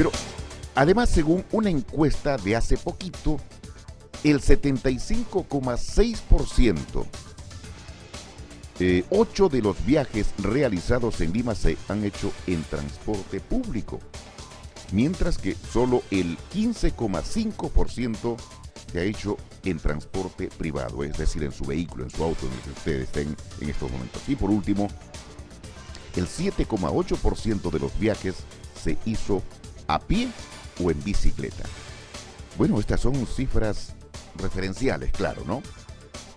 Pero además, según una encuesta de hace poquito, el 75,6%, 8 de los viajes realizados en Lima se han hecho en transporte público, mientras que solo el 15,5% se ha hecho en transporte privado, es decir, en su vehículo, en su auto en el que ustedes estén en estos momentos. Y por último, el 7,8% de los viajes se hizo a pie o en bicicleta. Bueno, estas son cifras referenciales, claro, ¿no?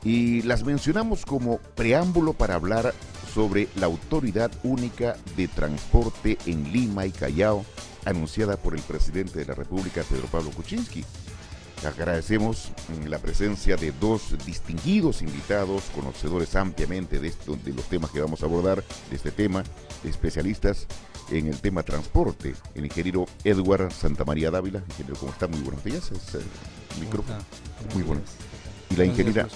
Y las mencionamos como preámbulo para hablar sobre la Autoridad Única de Transporte en Lima y Callao, anunciada por el presidente de la República, Pedro Pablo Kuczynski. Agradecemos la presencia de dos distinguidos invitados, conocedores ampliamente de los temas que vamos a abordar, de este tema, especialistas en el tema transporte, el ingeniero Edward Santamaría Dávila. Ingeniero, ¿cómo está? Muy buenos días. Es el micrófono. Muy bueno. Y la ingeniera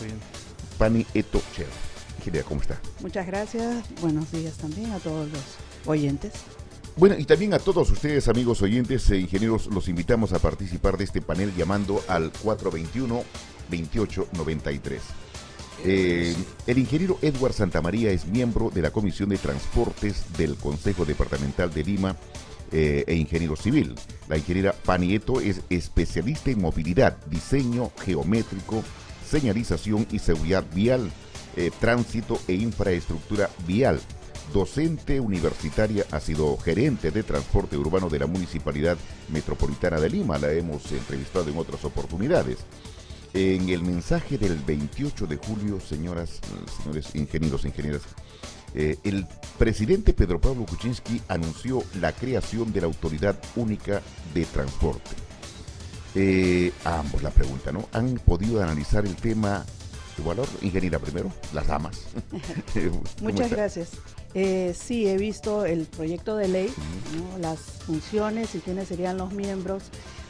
Pani Eto Cheo. Ingeniera, ¿cómo está? Muchas gracias. Buenos días también a todos los oyentes. Bueno, y también a todos ustedes, amigos oyentes e ingenieros, los invitamos a participar de este panel llamando al 421-2893. El ingeniero Edward Santamaría es miembro de la Comisión de Transportes del Consejo Departamental de Lima e ingeniero civil. La ingeniera Pani Eto es especialista en movilidad, diseño geométrico, señalización y seguridad vial, tránsito e infraestructura vial. Docente universitaria, ha sido gerente de transporte urbano de la Municipalidad Metropolitana de Lima. La hemos entrevistado en otras oportunidades. En el mensaje del 28 de julio, señoras, señores ingenieros e ingenieras, el presidente Pedro Pablo Kuczynski anunció la creación de la Autoridad Única de Transporte. A ambos la pregunta, ¿no? ¿Han podido analizar el tema de valor? Ingeniera primero, las damas. Muchas gracias. Sí, he visto el proyecto de ley, ¿no? Las funciones y quiénes serían los miembros.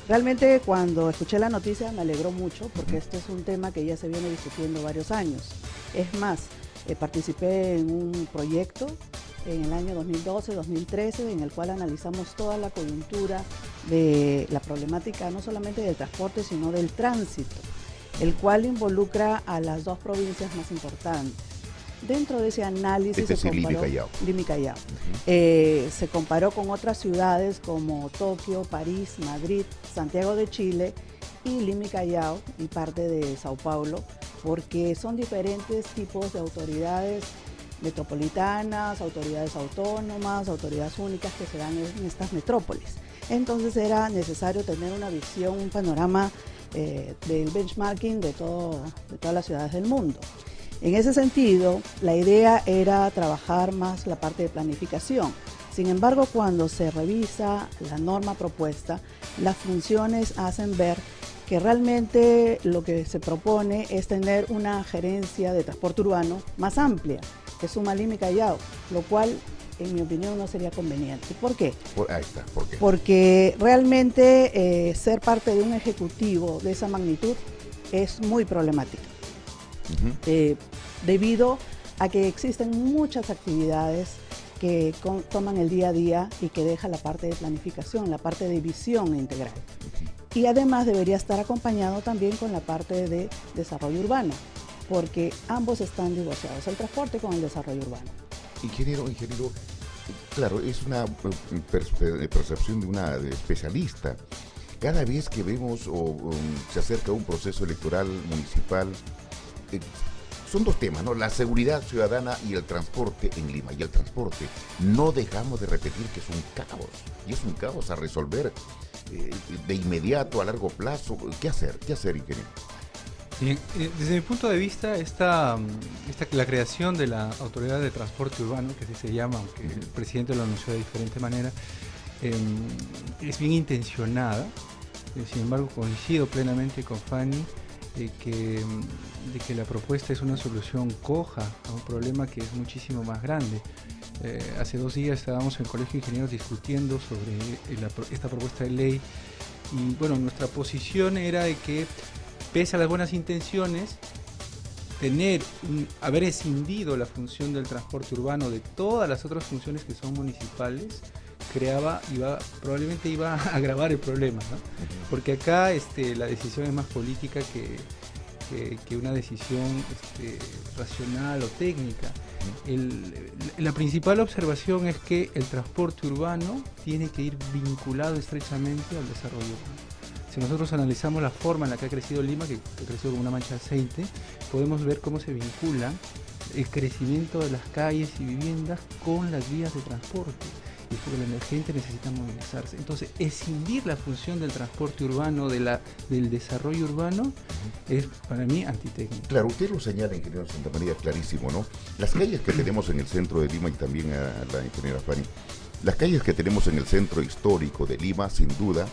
Realmente cuando escuché la noticia me alegró mucho porque este es un tema que ya se viene discutiendo varios años. Es más, participé en un proyecto en el año 2012-2013 en el cual analizamos toda la coyuntura de la problemática no solamente del transporte sino del tránsito, el cual involucra a las dos provincias más importantes. Dentro de ese análisis se comparó Lima y Callao. Se comparó con otras ciudades como Tokio, París, Madrid, Santiago de Chile y Lima y Callao y parte de Sao Paulo, porque son diferentes tipos de autoridades metropolitanas, autoridades autónomas, autoridades únicas que se dan en estas metrópolis. Entonces era necesario tener una visión, un panorama del benchmarking de todas las ciudades del mundo. En ese sentido, la idea era trabajar más la parte de planificación. Sin embargo, cuando se revisa la norma propuesta, las funciones hacen ver que realmente lo que se propone es tener una gerencia de transporte urbano más amplia, que suma Lima y Callao, lo cual, en mi opinión, no sería conveniente. ¿Por qué? Ahí está, ¿por qué? Porque realmente ser parte de un ejecutivo de esa magnitud es muy problemático. Debido a que existen muchas actividades que toman el día a día y que deja la parte de planificación, la parte de visión integral. Y además debería estar acompañado también con la parte de desarrollo urbano, porque ambos están divorciados, el transporte con el desarrollo urbano. Ingeniero, claro, es una percepción de una especialista. Cada vez que vemos o se acerca un proceso electoral municipal, son dos temas, ¿no? La seguridad ciudadana y el transporte en Lima. Y el transporte, no dejamos de repetir que es un caos. Y es un caos a resolver de inmediato, a largo plazo. ¿Qué hacer? ¿Qué hacer, ingeniero? Bien, desde mi punto de vista, la creación de la Autoridad de Transporte Urbano, que así se llama, aunque el presidente lo anunció de diferente manera, es bien intencionada. Sin embargo, coincido plenamente con Fanny de que la propuesta es una solución coja a un problema que es muchísimo más grande. Hace 2 días estábamos en el Colegio de Ingenieros discutiendo sobre esta propuesta de ley y bueno, nuestra posición era de que pese a las buenas intenciones, haber escindido la función del transporte urbano de todas las otras funciones que son municipales, probablemente iba a agravar el problema, ¿no? Porque acá la decisión es más política que una decisión racional o técnica. La principal observación es que el transporte urbano tiene que ir vinculado estrechamente al desarrollo urbano. Si nosotros analizamos la forma en la que ha crecido Lima, que ha crecido como una mancha de aceite, podemos ver cómo se vincula el crecimiento de las calles y viviendas con las vías de transporte. Y porque la gente necesita movilizarse. Entonces, escindir la función del transporte urbano del desarrollo urbano es para mí antitécnico. Claro, usted lo señala, ingeniero Santamaría, clarísimo, ¿no? Las calles que tenemos en el centro de Lima, y también a la ingeniera Fanny, las calles que tenemos en el centro histórico de Lima, sin duda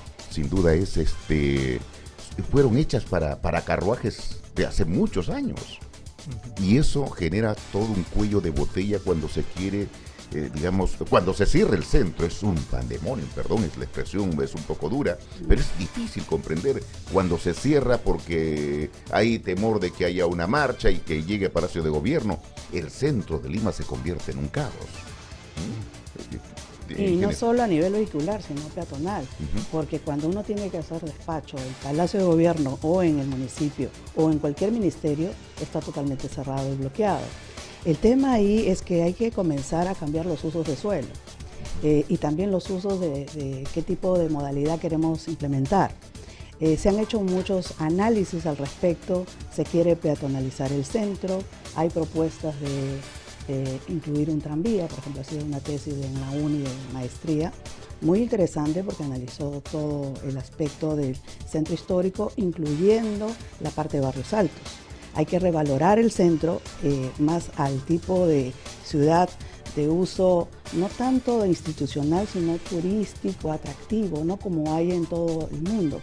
fueron hechas para carruajes de hace muchos años. Y eso genera todo un cuello de botella cuando se quiere, cuando se cierra el centro. Es un pandemonio, perdón, la expresión es un poco dura, pero es difícil comprender cuando se cierra porque hay temor de que haya una marcha y que llegue a Palacio de Gobierno. El centro de Lima se convierte en un caos. Y no solo a nivel vehicular, sino peatonal, porque cuando uno tiene que hacer despacho en el Palacio de Gobierno o en el municipio o en cualquier ministerio, está totalmente cerrado y bloqueado. El tema ahí es que hay que comenzar a cambiar los usos de suelo y también los usos de qué tipo de modalidad queremos implementar. Se han hecho muchos análisis al respecto, se quiere peatonalizar el centro, hay propuestas de incluir un tranvía, por ejemplo, ha sido una tesis en la uni de maestría, muy interesante porque analizó todo el aspecto del centro histórico, incluyendo la parte de barrios altos. Hay que revalorar el centro más al tipo de ciudad de uso no tanto institucional, sino turístico, atractivo, ¿no? Como hay en todo el mundo.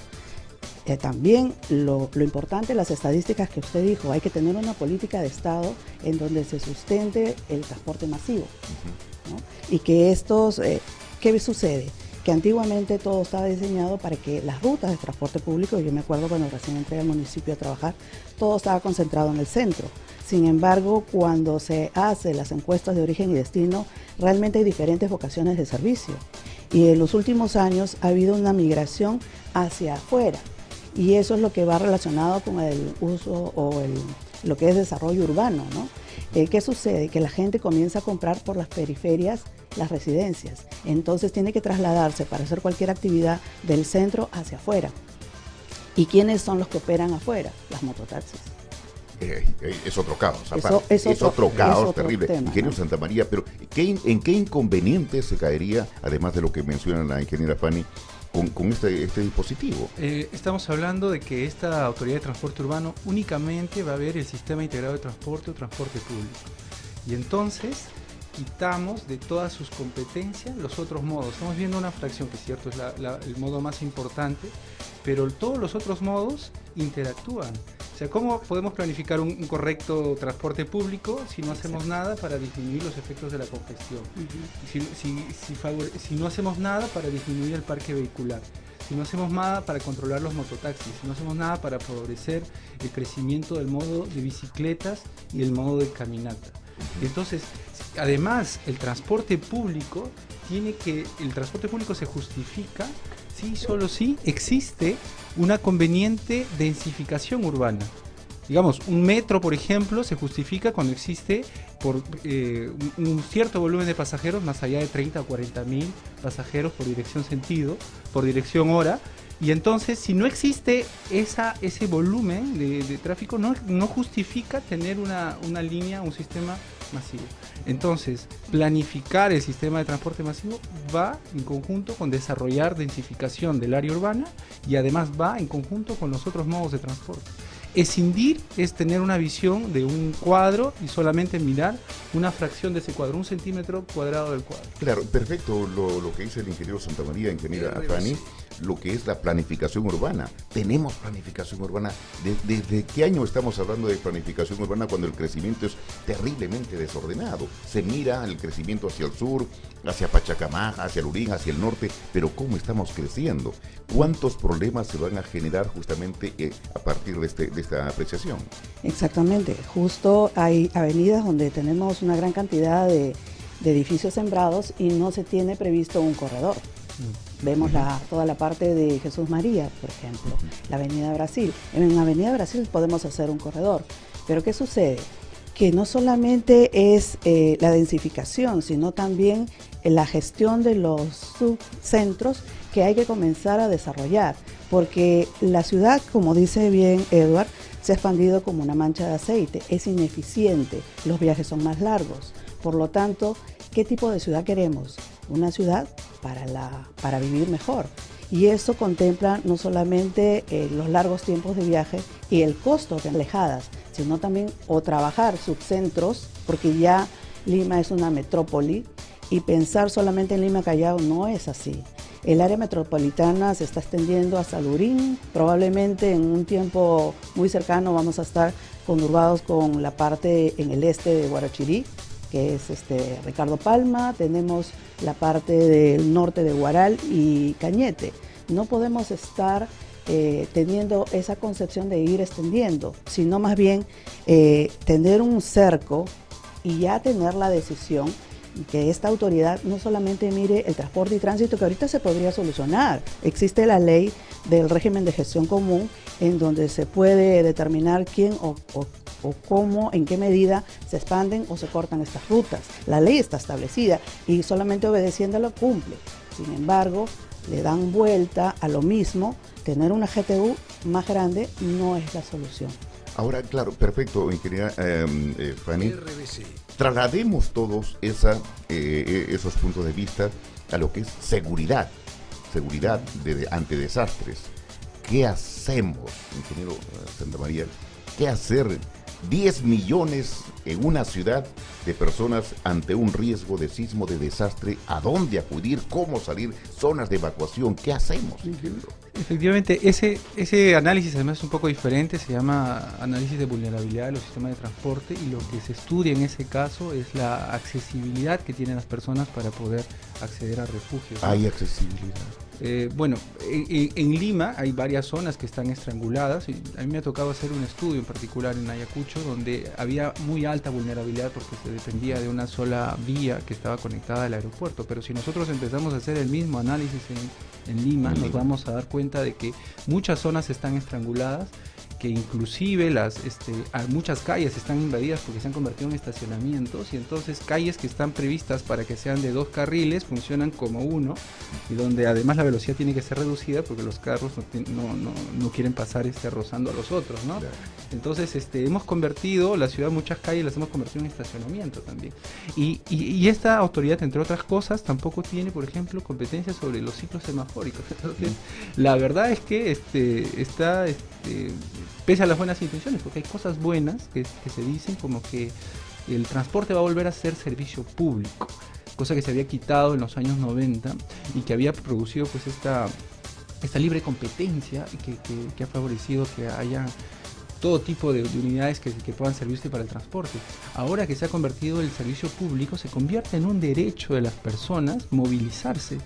También lo importante, las estadísticas que usted dijo, hay que tener una política de Estado en donde se sustente el transporte masivo, ¿no? Y que ¿qué sucede? Que antiguamente todo estaba diseñado para que las rutas de transporte público, yo me acuerdo cuando recién entré al municipio a trabajar, todo estaba concentrado en el centro. Sin embargo, cuando se hacen las encuestas de origen y destino, realmente hay diferentes vocaciones de servicio. Y en los últimos años ha habido una migración hacia afuera. Y eso es lo que va relacionado con el uso o lo que es desarrollo urbano, ¿no? ¿Qué sucede? Que la gente comienza a comprar por las periferias las residencias. Entonces tiene que trasladarse para hacer cualquier actividad del centro hacia afuera. ¿Y quiénes son los que operan afuera? Las mototaxis. Es otro caos, aparte. Es otro caos terrible. Tema, ingeniero, ¿no? Santamaría, pero ¿en qué inconveniente se caería, además de lo que menciona la ingeniera Fanny, con este dispositivo? Estamos hablando de que esta autoridad de transporte urbano únicamente va a ver el sistema integrado de transporte o transporte público. Y entonces quitamos de todas sus competencias los otros modos. Estamos viendo una fracción que es cierto, es el modo más importante, pero todos los otros modos interactúan. O sea, ¿cómo podemos planificar un correcto transporte público si no hacemos nada para disminuir los efectos de la congestión? Si no hacemos nada para disminuir el parque vehicular, si no hacemos nada para controlar los mototaxis, si no hacemos nada para favorecer el crecimiento del modo de bicicletas y el modo de caminata. Entonces, además, el transporte público se justifica solo si existe una conveniente densificación urbana. Digamos, un metro, por ejemplo, se justifica cuando existe un cierto volumen de pasajeros, más allá de 30 o 40 mil pasajeros por dirección sentido, por dirección hora. Y entonces, si no existe ese volumen de tráfico, no justifica tener una línea, un sistema masivo. Entonces, planificar el sistema de transporte masivo va en conjunto con desarrollar densificación del área urbana y además va en conjunto con los otros modos de transporte. Escindir es tener una visión de un cuadro y solamente mirar una fracción de ese cuadro, 1 centímetro cuadrado del cuadro. Claro, perfecto lo que dice el ingeniero Santamaría, ingeniera Fanny, lo que es la planificación urbana. Tenemos planificación urbana. ¿Desde qué año estamos hablando de planificación urbana cuando el crecimiento es terriblemente desordenado? Se mira el crecimiento hacia el sur, hacia Pachacamaja, hacia Lurín, hacia el norte, pero ¿cómo estamos creciendo? ¿Cuántos problemas se van a generar justamente a partir de esta apreciación? Exactamente, justo hay avenidas donde tenemos una gran cantidad de de edificios sembrados y no se tiene previsto un corredor. Vemos toda la parte de Jesús María, por ejemplo, la Avenida Brasil. En la Avenida Brasil podemos hacer un corredor, pero ¿qué sucede? Que no solamente es la densificación, sino también la gestión de los subcentros que hay que comenzar a desarrollar, porque la ciudad, como dice bien Edward, se ha expandido como una mancha de aceite, es ineficiente, los viajes son más largos. Por lo tanto, ¿qué tipo de ciudad queremos? Una ciudad para vivir mejor. Y eso contempla no solamente los largos tiempos de viaje y el costo de alejadas, sino también trabajar subcentros, porque ya Lima es una metrópoli y pensar solamente en Lima Callao no es así. El área metropolitana se está extendiendo hasta Lurín, probablemente en un tiempo muy cercano vamos a estar conurbados con la parte en el este de Huarochirí, que es Ricardo Palma, tenemos la parte del norte de Huaral y Cañete. No podemos estar teniendo esa concepción de ir extendiendo, sino más bien tener un cerco y ya tener la decisión que esta autoridad no solamente mire el transporte y tránsito, que ahorita se podría solucionar. Existe la ley del régimen de gestión común en donde se puede determinar quién o cómo, en qué medida se expanden o se cortan estas rutas. La ley está establecida y solamente obedeciéndola cumple. Sin embargo, le dan vuelta a lo mismo. Tener una GTU más grande no es la solución. Ahora, claro, perfecto, ingeniera Fanny. Traslademos todos esos puntos de vista a lo que es seguridad ante desastres. ¿Qué hacemos, ingeniero Santa María? ¿Qué hacer? 10 millones en una ciudad de personas ante un riesgo de sismo, de desastre. ¿A dónde acudir? ¿Cómo salir? Zonas de evacuación. ¿Qué hacemos, ingeniero? Efectivamente, ese análisis además es un poco diferente, se llama análisis de vulnerabilidad de los sistemas de transporte, y lo que se estudia en ese caso es la accesibilidad que tienen las personas para poder acceder a refugios. ¿Hay accesibilidad? Bueno, en Lima hay varias zonas que están estranguladas, y a mí me ha tocado hacer un estudio en particular en Ayacucho donde había muy alta vulnerabilidad porque se dependía de una sola vía que estaba conectada al aeropuerto, pero si nosotros empezamos a hacer el mismo análisis en Lima, nos vamos a dar cuenta de que muchas zonas están estranguladas, que inclusive muchas calles están invadidas porque se han convertido en estacionamientos, y entonces calles que están previstas para que sean de 2 carriles funcionan como uno, y donde además la velocidad tiene que ser reducida porque los carros no quieren pasar rozando a los otros, ¿no? Claro. Entonces hemos convertido la ciudad, muchas calles las hemos convertido en estacionamiento también, y esta autoridad, entre otras cosas, tampoco tiene, por ejemplo, competencia sobre los ciclos semafóricos. Entonces la verdad es que pese a las buenas intenciones, porque hay cosas buenas que se dicen, como que el transporte va a volver a ser servicio público, cosa que se había quitado en los años 90 y que había producido pues esta libre competencia que ha favorecido que haya todo tipo de unidades que puedan servirse para el transporte. Ahora que se ha convertido el servicio público, se convierte en un derecho de las personas movilizarse.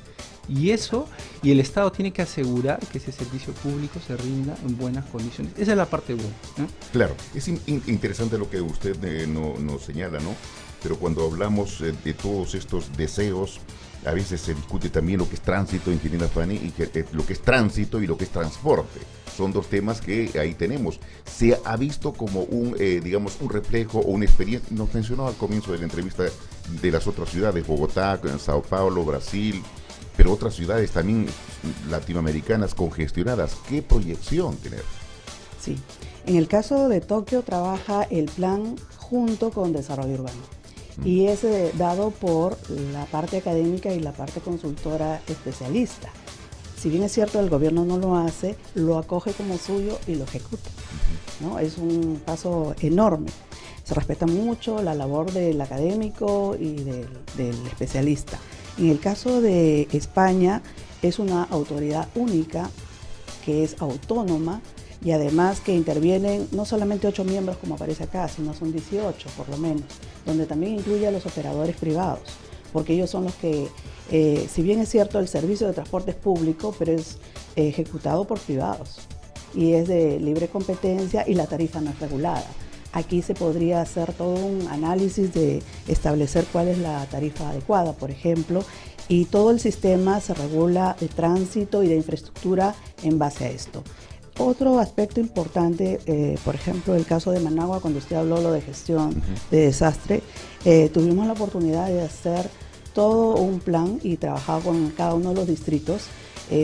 Y el Estado tiene que asegurar que ese servicio público se rinda en buenas condiciones. Esa es la parte buena, ¿no? Claro, es interesante lo que usted nos señala, ¿no? Pero cuando hablamos de todos estos deseos, a veces se discute también lo que es tránsito, ingeniera Fanny, y lo que es tránsito y lo que es transporte. Son dos temas que ahí tenemos. Se ha visto como un reflejo o una experiencia. Nos mencionó al comienzo de la entrevista de las otras ciudades, Bogotá, Sao Paulo, Brasil, pero otras ciudades también latinoamericanas congestionadas. ¿Qué proyección tener? Sí, en el caso de Tokio trabaja el plan junto con Desarrollo Urbano, y es dado por la parte académica y la parte consultora especialista. Si bien es cierto, el gobierno no lo hace, lo acoge como suyo y lo ejecuta, ¿no? Es un paso enorme. Se respeta mucho la labor del académico y del especialista. En el caso de España, es una autoridad única que es autónoma, y además que intervienen no solamente 8 miembros como aparece acá, sino son 18 por lo menos, donde también incluye a los operadores privados, porque ellos son los que, si bien es cierto, el servicio de transporte es público, pero es ejecutado por privados y es de libre competencia y la tarifa no es regulada. aquí se podría hacer todo un análisis de establecer cuál es la tarifa adecuada, por ejemplo, y todo el sistema se regula de tránsito y de infraestructura en base a esto. Otro aspecto importante, por ejemplo, el caso de Managua, cuando usted habló lo de gestión de desastre, tuvimos la oportunidad de hacer todo un plan y trabajar con cada uno de los distritos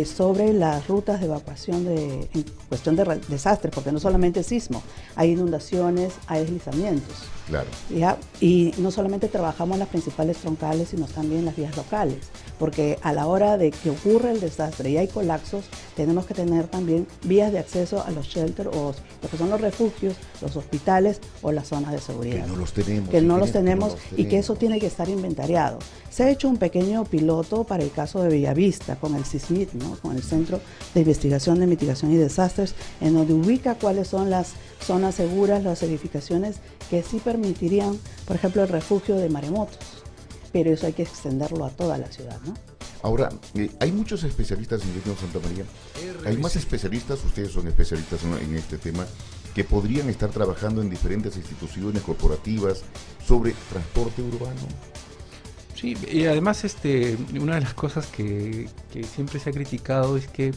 sobre las rutas de evacuación en cuestión de desastres, porque no solamente es sismo, hay inundaciones, hay deslizamientos. Claro. ¿Ya? Y no solamente trabajamos las principales troncales, sino también las vías locales, porque a la hora de que ocurre el desastre y hay colapsos, tenemos que tener también vías de acceso a los shelters o lo que son los refugios, los hospitales o las zonas de seguridad. Que no los tenemos. Que no los tenemos y que eso tiene que estar inventariado. Se ha hecho un pequeño piloto para el caso de Bellavista con el CISMIT, ¿no? Con el Centro de Investigación de Mitigación y Desastres, en donde ubica cuáles son las zonas seguras, las edificaciones que sí permitirían, por ejemplo, el refugio de maremotos, pero eso hay que extenderlo a toda la ciudad, ¿no? Ahora, hay muchos especialistas, ingeniero Santa María, hay más especialistas, ustedes son especialistas en este tema, que podrían estar trabajando en diferentes instituciones corporativas sobre transporte urbano. Sí, y además una de las cosas que siempre se ha criticado es que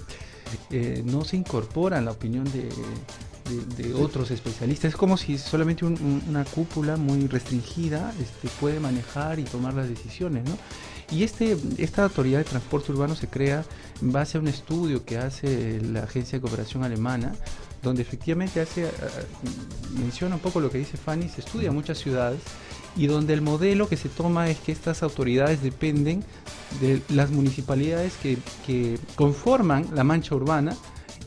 no se incorpora en la opinión de otros especialistas. Es como si solamente una cúpula muy restringida puede manejar y tomar las decisiones, ¿no? Y esta autoridad de transporte urbano se crea en base a un estudio que hace la Agencia de Cooperación Alemana, donde efectivamente menciona un poco lo que dice Fanny, se estudia muchas ciudades y donde el modelo que se toma es que estas autoridades dependen de las municipalidades que conforman la mancha urbana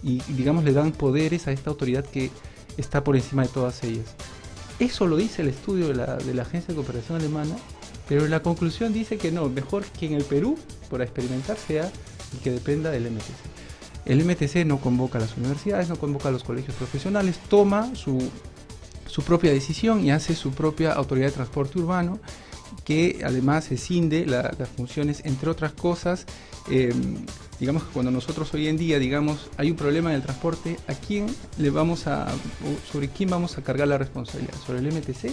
y, digamos, le dan poderes a esta autoridad que está por encima de todas ellas. Eso lo dice el estudio de la Agencia de Cooperación Alemana, pero la conclusión dice que no, mejor que en el Perú, por experimentar, sea y que dependa del MTC. El MTC no convoca a las universidades, no convoca a los colegios profesionales, toma su propia decisión y hace su propia autoridad de transporte urbano, que además escinde las funciones, entre otras cosas. Digamos que cuando nosotros hoy en día, digamos, hay un problema en el transporte, sobre quién vamos a cargar la responsabilidad, sobre el MTC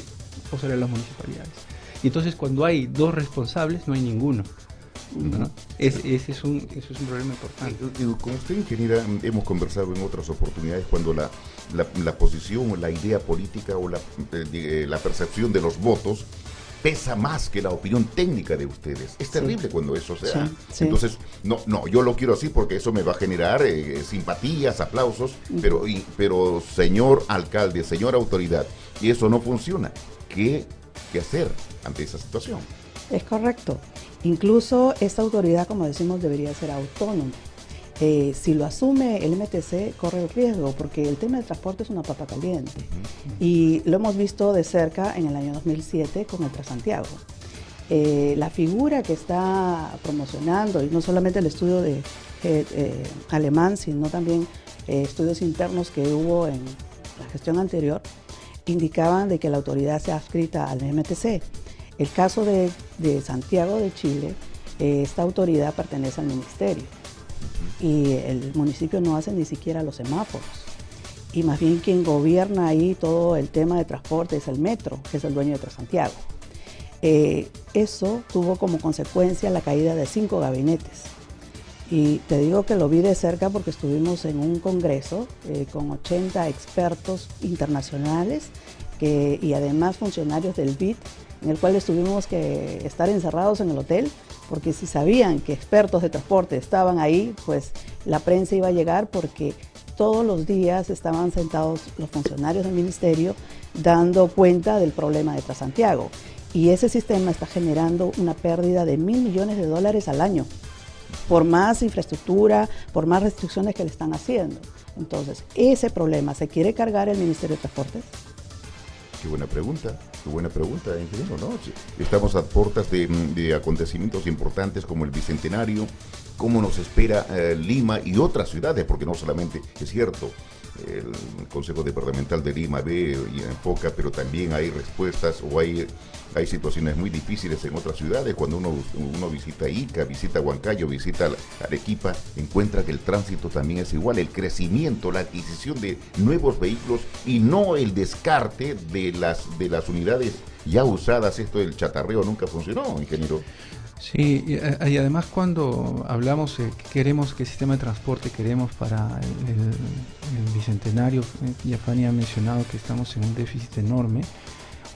o sobre las municipalidades. Y entonces cuando hay dos responsables, no hay ninguno, ¿no? Ese es un problema importante. Con usted, ingeniera, hemos conversado en otras oportunidades cuando la posición o la idea política o la percepción de los votos pesa más que la opinión técnica de ustedes. Es terrible cuando eso se da. Sí. Entonces, no, yo lo quiero así porque eso me va a generar simpatías, aplausos, pero señor alcalde, señora autoridad, y eso no funciona. ¿Qué hacer ante esa situación? Es correcto. Incluso esta autoridad, como decimos, debería ser autónoma. Si lo asume el MTC, corre el riesgo, porque el tema del transporte es una papa caliente. Y lo hemos visto de cerca en el año 2007 con el Transantiago. La figura que está promocionando, y no solamente el estudio alemán, sino también estudios internos que hubo en la gestión anterior, indicaban de que la autoridad sea adscrita al MTC. El caso de Santiago de Chile, esta autoridad pertenece al ministerio y el municipio no hace ni siquiera los semáforos. Y más bien quien gobierna ahí todo el tema de transporte es el metro, que es el dueño de Transantiago. Eso tuvo como consecuencia la caída de 5 gabinetes. Y te digo que lo vi de cerca porque estuvimos en un congreso con 80 expertos internacionales y además funcionarios del BID, en el cual tuvimos que estar encerrados en el hotel, porque si sabían que expertos de transporte estaban ahí, pues la prensa iba a llegar, porque todos los días estaban sentados los funcionarios del ministerio dando cuenta del problema de Transantiago. Y ese sistema está generando una pérdida de $1.000 millones al año, por más infraestructura, por más restricciones que le están haciendo. Entonces, ese problema, ¿se quiere cargar el Ministerio de Transportes? Qué buena pregunta, ingeniero, ¿no? Estamos a puertas de acontecimientos importantes como el Bicentenario, cómo nos espera Lima y otras ciudades, porque no solamente, es cierto, el Consejo Departamental de Lima ve y enfoca, pero también hay respuestas o hay situaciones muy difíciles en otras ciudades. Cuando uno visita Ica, visita Huancayo, visita Arequipa, encuentra que el tránsito también es igual, el crecimiento, la adquisición de nuevos vehículos y no el descarte de las unidades ya usadas. Esto del chatarreo nunca funcionó, ingeniero. Sí, y además cuando hablamos qué sistema de transporte queremos para el bicentenario, ya Fanny ha mencionado que estamos en un déficit enorme.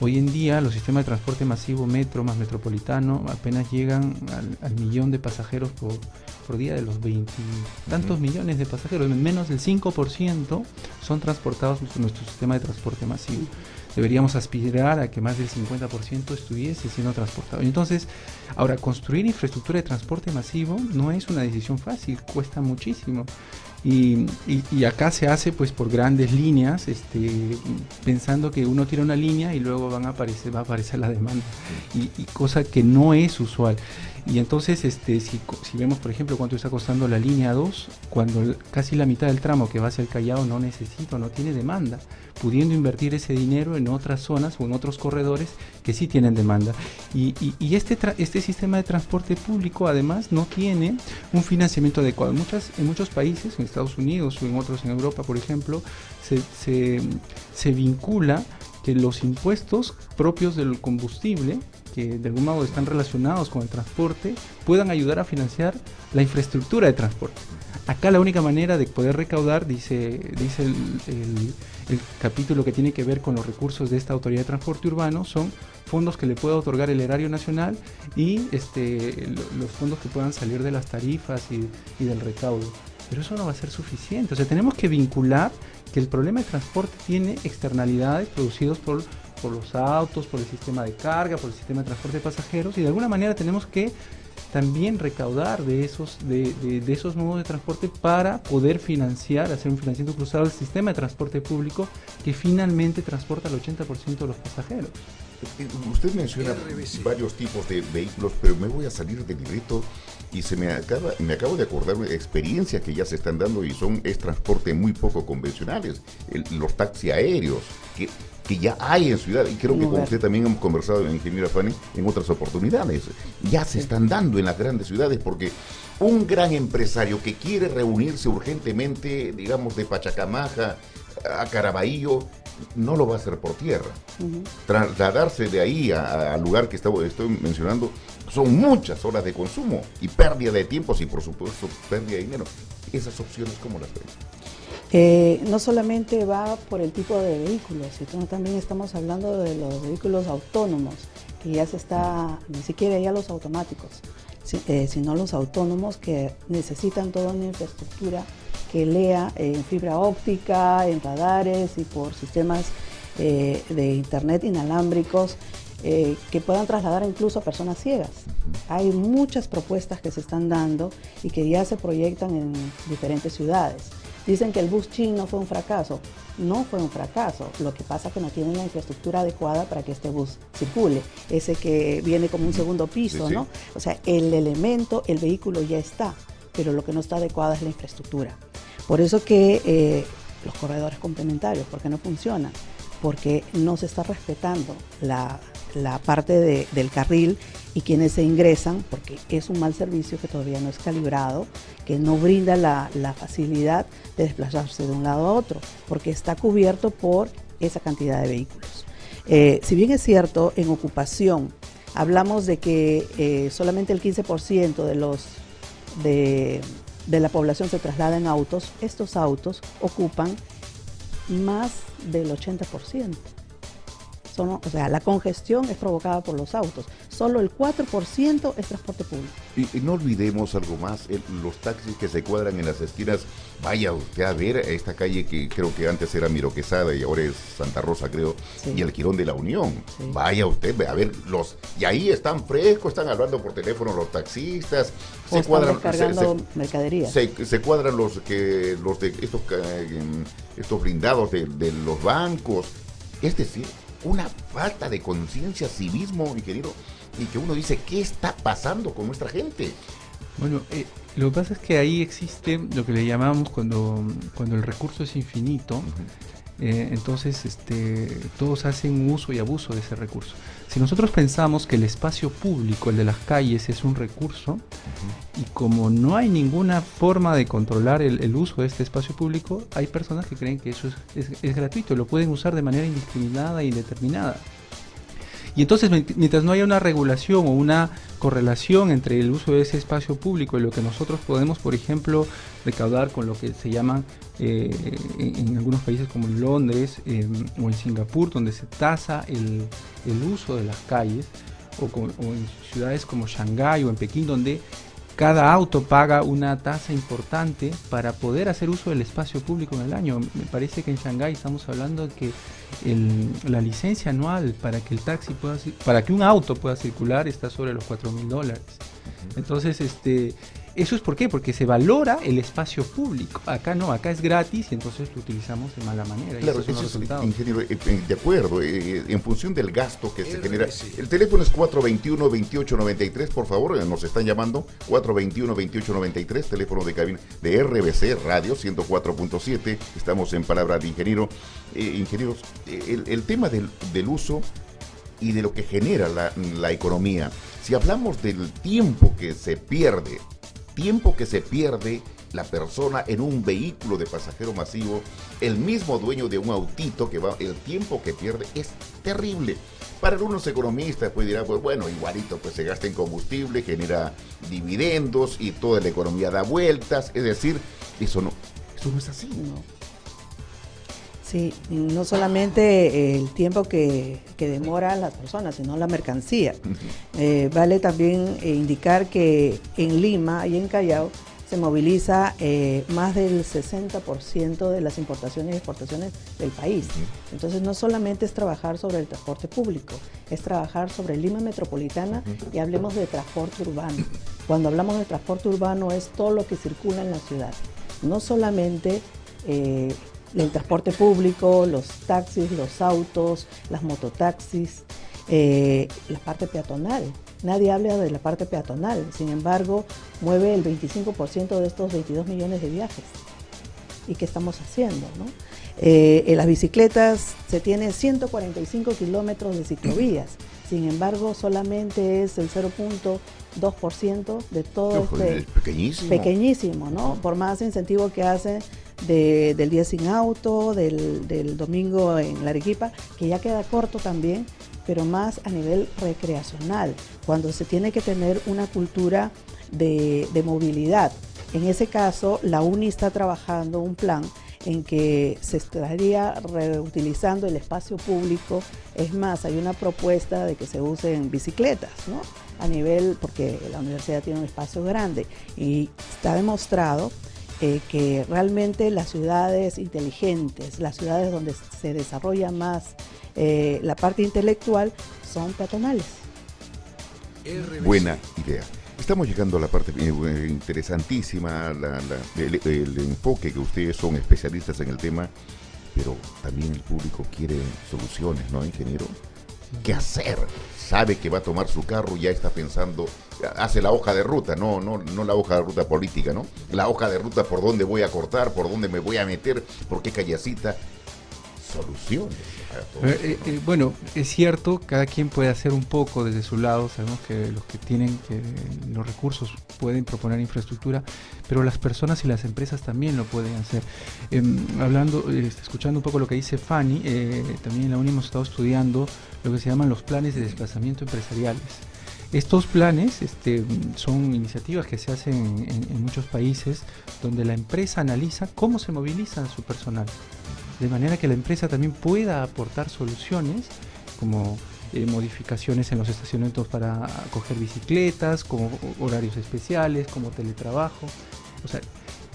Hoy en día los sistemas de transporte masivo, metro más metropolitano, apenas llegan al millón de pasajeros por día, de los 20 tantos millones de pasajeros. Menos del 5% son transportados en nuestro sistema de transporte masivo. Deberíamos aspirar a que más del 50% estuviese siendo transportado. Entonces, ahora, construir infraestructura de transporte masivo no es una decisión fácil, cuesta muchísimo. Y acá se hace pues por grandes líneas, pensando que uno tira una línea y luego va a aparecer la demanda, y cosa que no es usual. Y entonces si vemos por ejemplo cuánto está costando la línea 2, cuando casi la mitad del tramo que va hacia el Callao no tiene demanda, pudiendo invertir ese dinero en otras zonas o en otros corredores que sí tienen demanda. Y este sistema de transporte público además no tiene un financiamiento adecuado. En muchos países, en Estados Unidos o en otros en Europa, por ejemplo, se vincula que los impuestos propios del combustible, que de algún modo están relacionados con el transporte, puedan ayudar a financiar la infraestructura de transporte. Acá la única manera de poder recaudar, dice el capítulo que tiene que ver con los recursos de esta Autoridad de Transporte Urbano, son fondos que le pueda otorgar el Erario Nacional y los fondos que puedan salir de las tarifas y del recaudo. Pero eso no va a ser suficiente. O sea, tenemos que vincular que el problema de transporte tiene externalidades producidas por los autos, por el sistema de carga, por el sistema de transporte de pasajeros, y de alguna manera tenemos que también recaudar de esos modos de transporte para poder hacer un financiamiento cruzado del sistema de transporte público que finalmente transporta al 80% de los pasajeros. Usted menciona varios tipos de vehículos, pero me voy a salir del libreto y me acabo de acordar una experiencia que ya se están dando y es transporte muy poco convencionales, los taxis aéreos, que ya hay en ciudad, y creo que con usted también hemos conversado, ingeniera Fanny, en otras oportunidades. Ya se están dando en las grandes ciudades, porque un gran empresario que quiere reunirse urgentemente, digamos, de Pachacamaja a Caraballo, no lo va a hacer por tierra. Trasladarse de ahí al lugar que estoy mencionando son muchas horas de consumo y pérdida de tiempos y, por supuesto, pérdida de dinero. Esas opciones, ¿cómo las ven? No solamente va por el tipo de vehículos, sino también estamos hablando de los vehículos autónomos, que ya ni siquiera ya los automáticos, sino los autónomos que necesitan toda una infraestructura que lea en fibra óptica, en radares y por sistemas de internet inalámbricos que puedan trasladar incluso a personas ciegas. Hay muchas propuestas que se están dando y que ya se proyectan en diferentes ciudades. Dicen que el bus chino fue un fracaso. No fue un fracaso. Lo que pasa es que no tienen la infraestructura adecuada para que este bus circule. Ese que viene como un segundo piso, sí, ¿no? O sea, el vehículo ya está, pero lo que no está adecuado es la infraestructura. Por eso que los corredores complementarios, ¿por qué no funcionan? Porque no se está respetando la parte del carril y quienes se ingresan, porque es un mal servicio que todavía no es calibrado, que no brinda la facilidad de desplazarse de un lado a otro, porque está cubierto por esa cantidad de vehículos. Si bien es cierto, en ocupación hablamos de que solamente el 15% de la población se traslada en autos, estos autos ocupan más del 80%. O sea, la congestión es provocada por los autos. Solo el 4% es transporte público. Y no olvidemos algo más, los taxis que se cuadran en las esquinas. Vaya usted a ver esta calle que creo que antes era Miro Quesada y ahora es Santa Rosa, creo, sí, y el Jirón de la Unión. Sí. Vaya usted a ver y ahí están frescos, están hablando por teléfono los taxistas. Se cuadran descargando mercadería. Se cuadran los de estos blindados de los bancos. Es decir, una falta de conciencia, civismo, ingeniero, y que uno dice, ¿qué está pasando con nuestra gente? Bueno, Lo que pasa es que ahí existe lo que le llamamos cuando el recurso es infinito, entonces todos hacen uso y abuso de ese recurso. Si nosotros pensamos que el espacio público, el de las calles, es un recurso, y como no hay ninguna forma de controlar el uso de este espacio público, hay personas que creen que eso es gratuito, lo pueden usar de manera indiscriminada e indeterminada. Y entonces, mientras no haya una regulación o una correlación entre el uso de ese espacio público y lo que nosotros podemos, por ejemplo, recaudar con lo que se llaman en algunos países como en Londres o en Singapur, donde se tasa el uso de las calles, o en ciudades como Shanghái o en Pekín, donde cada auto paga una tasa importante para poder hacer uso del espacio público en el año. Me parece que en Shanghái estamos hablando de que la licencia anual para que para que un auto pueda circular está sobre los $4,000. Entonces, eso es ¿por qué? Porque se valora el espacio público. Acá no, acá es gratis y entonces lo utilizamos de mala manera. Claro, eso es, ingeniero, de acuerdo, en función del gasto que se genera. El teléfono es 421-2893, por favor, nos están llamando, 421-2893, teléfono de cabina de RBC Radio 104.7, estamos en Palabra de Ingeniero. Ingenieros, el tema del uso y de lo que genera la economía, si hablamos del tiempo que se pierde la persona en un vehículo de pasajero masivo, el mismo dueño de un autito el tiempo que pierde es terrible. Para algunos economistas pues dirán, pues bueno, igualito pues se gasta en combustible, genera dividendos y toda la economía da vueltas, es decir, eso no es así. No. Sí, no solamente el tiempo que demoran las personas, sino la mercancía. Vale también indicar que en Lima y en Callao se moviliza más del 60% de las importaciones y exportaciones del país. Entonces no solamente es trabajar sobre el transporte público, es trabajar sobre Lima metropolitana y hablemos de transporte urbano. Cuando hablamos de transporte urbano es todo lo que circula en la ciudad, no solamente el transporte público, los taxis, los autos, las mototaxis, la parte peatonal. Nadie habla de la parte peatonal, sin embargo, mueve el 25% de estos 22 millones de viajes. ¿Y qué estamos haciendo, no? En las bicicletas se tiene 145 kilómetros de ciclovías, sin embargo, solamente es el 0.2% de todo pequeñísimo, ¿no? Por más incentivo que hacen del día sin auto, del domingo en la Arequipa, que ya queda corto también, pero más a nivel recreacional, cuando se tiene que tener una cultura de movilidad. En ese caso, la UNI está trabajando un plan en que se estaría reutilizando el espacio público. Es más, hay una propuesta de que se usen bicicletas, ¿no? A nivel, porque la universidad tiene un espacio grande y está demostrado que realmente las ciudades inteligentes, las ciudades donde se desarrolla más la parte intelectual, son peatonales. Buena idea. Estamos llegando a la parte interesantísima, el enfoque que ustedes son especialistas en el tema, pero también el público quiere soluciones, ¿no, ingeniero? ¿Qué hacer? Sabe que va a tomar su carro, ya está pensando, hace la hoja de ruta, no la hoja de ruta política, ¿no? La hoja de ruta por dónde voy a cortar, por dónde me voy a meter, por qué callecita. Soluciones. Bueno, es cierto, cada quien puede hacer un poco desde su lado. Sabemos que los que tienen los recursos pueden proponer infraestructura, pero las personas y las empresas también lo pueden hacer. Escuchando un poco lo que dice Fanny, también en la UNI hemos estado estudiando lo que se llaman los planes de desplazamiento empresariales. Estos planes son iniciativas que se hacen en muchos países, donde la empresa analiza cómo se moviliza su personal, de manera que la empresa también pueda aportar soluciones como modificaciones en los estacionamientos para acoger bicicletas, como horarios especiales, como teletrabajo. O sea,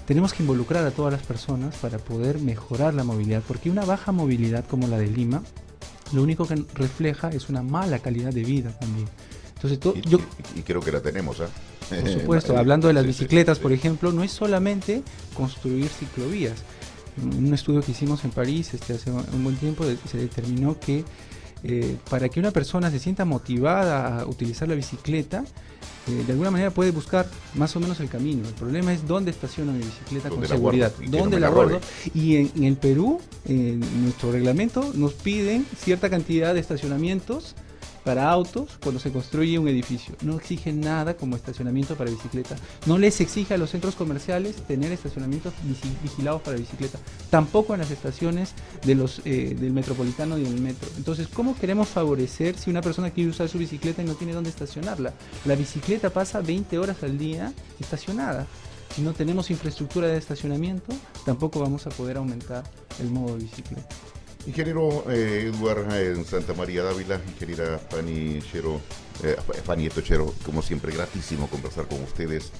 tenemos que involucrar a todas las personas para poder mejorar la movilidad, porque una baja movilidad como la de Lima, lo único que refleja es una mala calidad de vida también. Entonces, y creo que la tenemos, ¿eh? Por supuesto, hablando de las bicicletas, por ejemplo, no es solamente construir ciclovías. En un estudio que hicimos en París hace un buen tiempo se determinó que para que una persona se sienta motivada a utilizar la bicicleta, de alguna manera puede buscar más o menos el camino. El problema es dónde estaciono mi bicicleta con seguridad, dónde la guardo. Y en el Perú, nuestro reglamento nos piden cierta cantidad de estacionamientos para autos cuando se construye un edificio. No exigen nada como estacionamiento para bicicleta. No les exige a los centros comerciales tener estacionamientos vigilados para bicicleta. Tampoco en las estaciones de del metropolitano y del metro. Entonces, ¿cómo queremos favorecer si una persona quiere usar su bicicleta y no tiene dónde estacionarla? La bicicleta pasa 20 horas al día estacionada. Si no tenemos infraestructura de estacionamiento, tampoco vamos a poder aumentar el modo de bicicleta. Ingeniero Eduard Santa María Dávila, ingeniera Fanny Etochero, como siempre, gratísimo conversar con ustedes.